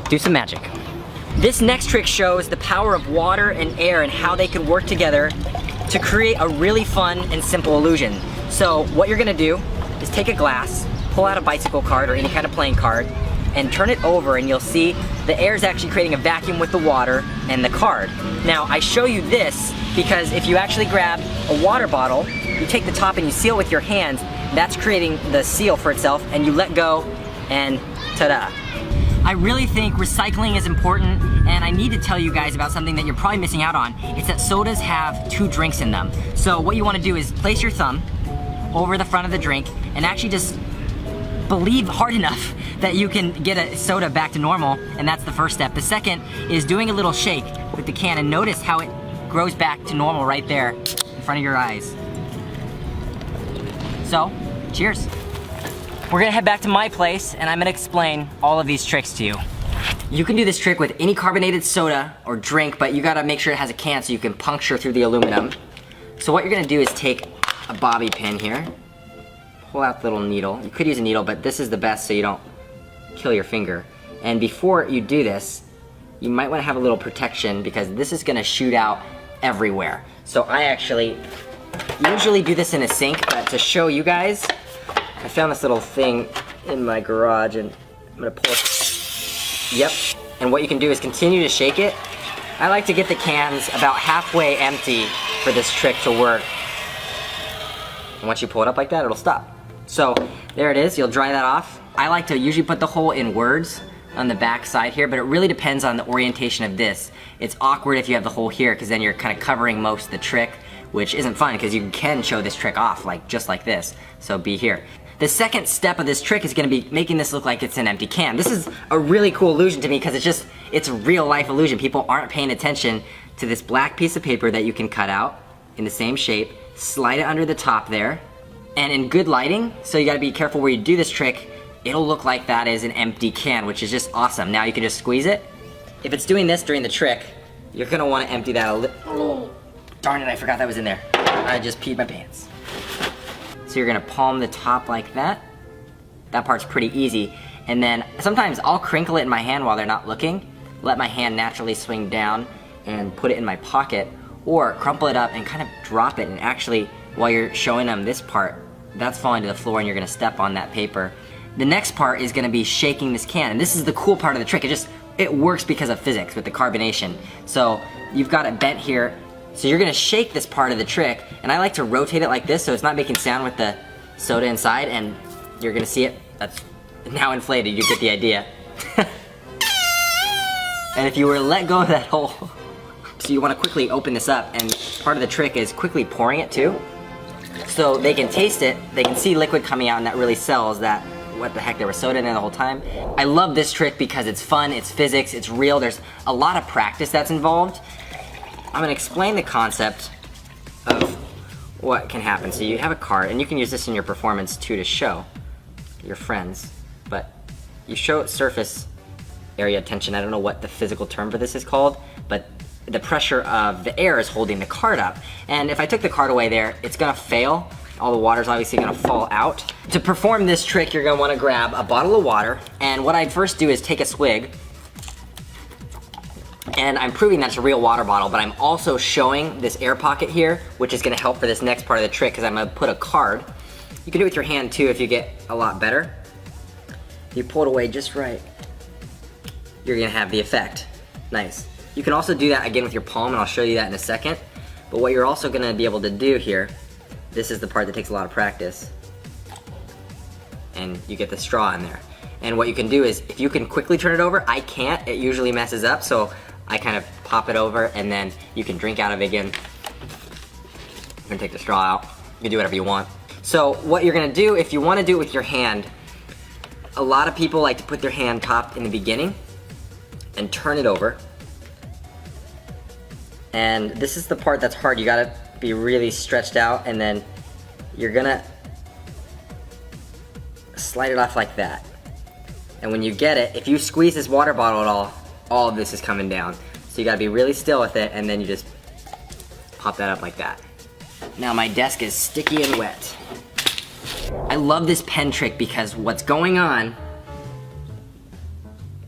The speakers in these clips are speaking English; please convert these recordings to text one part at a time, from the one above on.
do some magic. This next trick shows the power of water and air and how they can work together to create a really fun and simple illusion. So what you're gonna do is take a glass, pull out a bicycle card or any kind of playing card, and turn it over, and you'll see the air is actually creating a vacuum with the water and the card. Now, I show you this because if you actually grab a water bottle, you take the top and you seal with your hands, that's creating the seal for itself, and you let go, and ta-da. I really think recycling is important, and I need to tell you guys about something that you're probably missing out on. It's that sodas have 2 drinks in them. So what you wanna do is place your thumb over the front of the drink and actually just believe hard enough that you can get a soda back to normal, and that's the first step. The second is doing a little shake with the can, and notice how it grows back to normal right there in front of your eyes. So, cheers. We're gonna head back to my place, and I'm gonna explain all of these tricks to you. You can do this trick with any carbonated soda or drink, but you gotta make sure it has a can so you can puncture through the aluminum. So what you're gonna do is take a bobby pin here, pull out the little needle. You could use a needle, but this is the best so you don't kill your finger. And before you do this, you might want to have a little protection because this is going to shoot out everywhere. So I actually usually do this in a sink, but to show you guys, I found this little thing in my garage, and I'm going to pull it. Yep. And what you can do is continue to shake it. I like to get the cans about halfway empty for this trick to work. And once you pull it up like that, it'll stop. So there it is, you'll dry that off. I like to usually put the hole in words on the back side here, but it really depends on the orientation of this. It's awkward if you have the hole here because then you're kind of covering most of the trick, which isn't fun because you can show this trick off just like this. So be here. The second step of this trick is gonna be making this look like it's an empty can. This is a really cool illusion to me because it's a real life illusion. People aren't paying attention to this black piece of paper that you can cut out in the same shape, slide it under the top there, and in good lighting, so you gotta be careful where you do this trick, it'll look like that is an empty can, which is just awesome. Now you can just squeeze it. If it's doing this during the trick, you're gonna wanna empty that a little. Oh, darn it, I forgot that was in there. I just peed my pants. So you're gonna palm the top like that. That part's pretty easy. And then sometimes I'll crinkle it in my hand while they're not looking, let my hand naturally swing down and put it in my pocket, or crumple it up and kind of drop it, and actually, while you're showing them this part, that's falling to the floor and you're gonna step on that paper. The next part is gonna be shaking this can, and this is the cool part of the trick. It works because of physics with the carbonation. So you've got it bent here, so you're gonna shake this part of the trick, and I like to rotate it like this so it's not making sound with the soda inside, and you're gonna see it, that's now inflated, you get the idea. And if you were to let go of that hole, so you wanna quickly open this up, and part of the trick is quickly pouring it too. So they can taste it, they can see liquid coming out, and that really sells that, what the heck, there was soda in there the whole time. I love this trick because it's fun, it's physics, it's real, there's a lot of practice that's involved. I'm gonna explain the concept of what can happen. So you have a card, and you can use this in your performance too to show your friends, but you show surface area tension. I don't know what the physical term for this is called, but the pressure of the air is holding the card up. And if I took the card away there, it's gonna fail. All the water's obviously gonna fall out. To perform this trick, you're gonna wanna grab a bottle of water, and what I'd first do is take a swig, and I'm proving that's a real water bottle, but I'm also showing this air pocket here, which is gonna help for this next part of the trick, because I'm gonna put a card. You can do it with your hand too if you get a lot better. You pull it away just right, you're gonna have the effect. Nice. You can also do that again with your palm, and I'll show you that in a second. But what you're also gonna be able to do here, this is the part that takes a lot of practice, and you get the straw in there. And what you can do is, if you can quickly turn it over, I can't, it usually messes up, so I kind of pop it over, and then you can drink out of it again. You can take the straw out, you can do whatever you want. So what you're gonna do, if you wanna do it with your hand, a lot of people like to put their hand top in the beginning, and turn it over. And this is the part that's hard. You gotta be really stretched out, and then you're gonna slide it off like that. And when you get it, if you squeeze this water bottle at all of this is coming down. So you gotta be really still with it, and then you just pop that up like that. Now my desk is sticky and wet. I love this pen trick because what's going on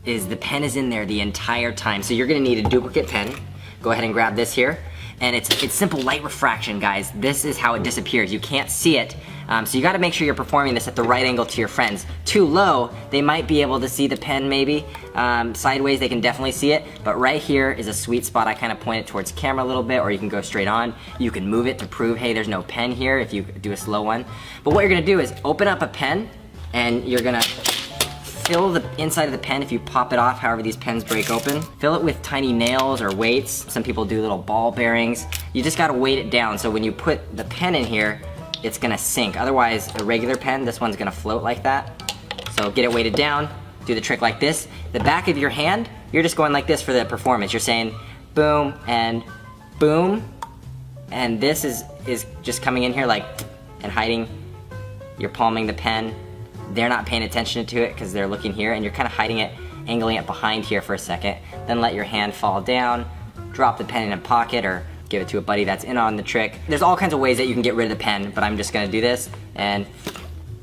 is the pen is in there the entire time. So you're gonna need a duplicate pen. Go ahead and grab this here. And it's simple light refraction, guys. This is how it disappears. You can't see it. So you gotta make sure you're performing this at the right angle to your friends. Too low, they might be able to see the pen maybe. Sideways, they can definitely see it. But right here is a sweet spot. I kind of point it towards camera a little bit, or you can go straight on. You can move it to prove, hey, there's no pen here if you do a slow one. But what you're gonna do is open up a pen, and you're gonna fill the inside of the pen. If you pop it off, however these pens break open, fill it with tiny nails or weights. Some people do little ball bearings. You just gotta weight it down, so when you put the pen in here, it's gonna sink. Otherwise, a regular pen, this one's gonna float like that. So get it weighted down, do the trick like this. The back of your hand, you're just going like this for the performance. You're saying boom and boom, and this is just coming in here like, and hiding. You're palming the pen. They're not paying attention to it because they're looking here, and you're kind of hiding it, angling it behind here for a second. Then let your hand fall down, drop the pen in a pocket, or give it to a buddy that's in on the trick. There's all kinds of ways that you can get rid of the pen, but I'm just gonna do this, and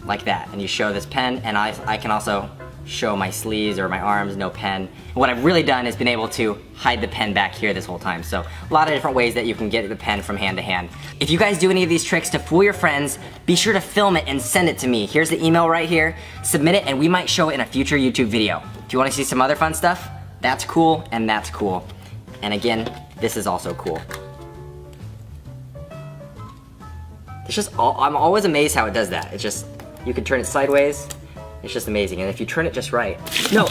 like that. And you show this pen, and I can also show my sleeves or my arms, no pen. And what I've really done is been able to hide the pen back here this whole time. So a lot of different ways that you can get the pen from hand to hand. If you guys do any of these tricks to fool your friends, be sure to film it and send it to me. Here's the email right here. Submit it and we might show it in a future YouTube video. If you wanna see some other fun stuff, that's cool and that's cool. And again, this is also cool. It's just, I'm always amazed how it does that. It's just, you can turn it sideways. It's just amazing. And if you turn it just right. No!